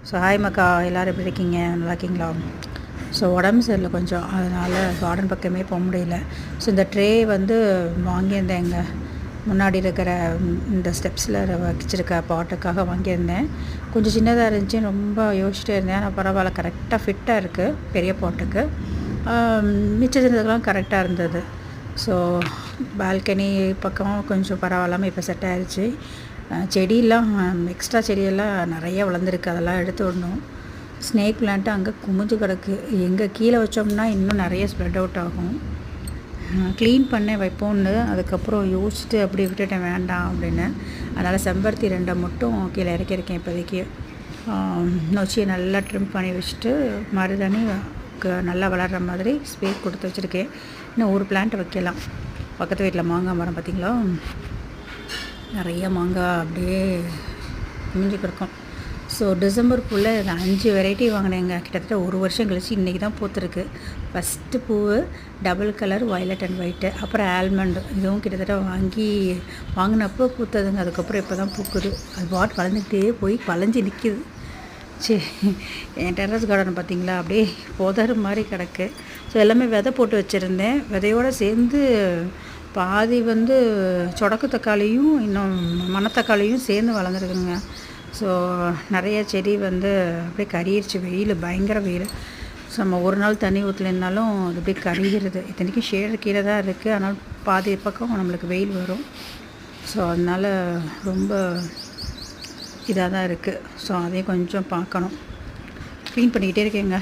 So hi மக்கா, எல்லோரும் எப்படி இருக்கீங்க? நல்லா இருக்கீங்களா? ஸோ உடம்பு சரியில்லை கொஞ்சம், அதனால் கார்டன் பக்கமே போக முடியல. ஸோ இந்த ட்ரே வந்து வாங்கியிருந்தேங்க, முன்னாடி இருக்கிற இந்த ஸ்டெப்ஸில் வச்சிருக்க பாட்டுக்காக வாங்கியிருந்தேன். கொஞ்சம் சின்னதாக இருந்துச்சு, ரொம்ப யோசிச்சுட்டே இருந்தேன். ஆனால் பரவாயில்ல, கரெக்டாக ஃபிட்டாக இருக்குது பெரிய பாட்டுக்கு. மிச்ச சின்னதுக்கெலாம் கரெக்டாக இருந்தது. ஸோ பால்கனி பக்கம் கொஞ்சம் பரவாயில்லாமல் இப்போ செட் ஆகிடுச்சு. செடியெல்லாம் எக்ஸ்ட்ரா செடியெல்லாம் நிறைய வளர்ந்துருக்கு, அதெல்லாம் எடுத்து விடணும். ஸ்னேக் பிளான்ட்டு அங்கே குமிஞ்சு கிடக்கு, எங்கே கீழே வச்சோம்னா இன்னும் நிறைய ஸ்ப்ரெட் அவுட் ஆகும். க்ளீன் பண்ண வைப்போன்னு அதுக்கப்புறம் யோசிச்சுட்டு அப்படி விட்டுட்டேன், வேண்டாம் அப்படின்னு. அதனால் செம்பருத்தி 2 மட்டும் கீழே இறக்கியிருக்கேன் இப்போதைக்கு. நொச்சியை நல்லா ட்ரிம் பண்ணி வச்சுட்டு மருதாணி நல்லா வளர்கிற மாதிரி ஸ்பேஸ் கொடுத்து வச்சுருக்கேன். இன்னும் ஒரு பிளான்ட் வைக்கலாம். பக்கத்து வீட்டில் மாங்காய் மரம் பார்த்திங்களா, நிறைய மாங்காய் அப்படியே குமிஞ்சு கிடக்கும். ஸோ டிசம்பருக்குள்ளே 5 வெரைட்டி வாங்கினேங்க. கிட்டத்தட்ட 1 வருஷம் கழிச்சு இன்றைக்கி தான் பூத்துருக்கு. ஃபஸ்ட்டு பூவு double colour violet and white, அப்புறம் ஆல்மண்டு, இதுவும் கிட்டத்தட்ட வாங்கினப்போ பூத்ததுங்க. அதுக்கப்புறம் இப்போ தான் பூக்குது. அது பாட் வளர்ந்துக்கிட்டே போய் வளைஞ்சி நிற்கிது. சரி, என் டெரஸ் கார்டன் பார்த்திங்களா, அப்படியே புதர் மாதிரி கிடக்கு. ஸோ எல்லாமே விதை போட்டு வச்சுருந்தேன். விதையோடு சேர்ந்து பாதி வந்து சொடக்கு தக்காளியும் இன்னும் மணத்தக்காளியும் சேர்ந்து வளர்ந்துருக்குங்க. ஸோ நிறைய செடி வந்து அப்படியே கறியிருச்சு. வெயில், பயங்கர வெயில். ஸோ நம்ம ஒரு நாள் தண்ணி ஊற்றலைன்னாலும் அது அப்படியே கறிகிறது. இத்தனைக்கும் ஷேடு கீழே தான் இருக்குது, ஆனால் பாதி பக்கம் நம்மளுக்கு வெயில் வரும். ஸோ அதனால் ரொம்ப இதாக தான் இருக்குது. ஸோ அதையும் கொஞ்சம் பார்க்கணும். க்ளீன் பண்ணிக்கிட்டே இருக்கேங்க.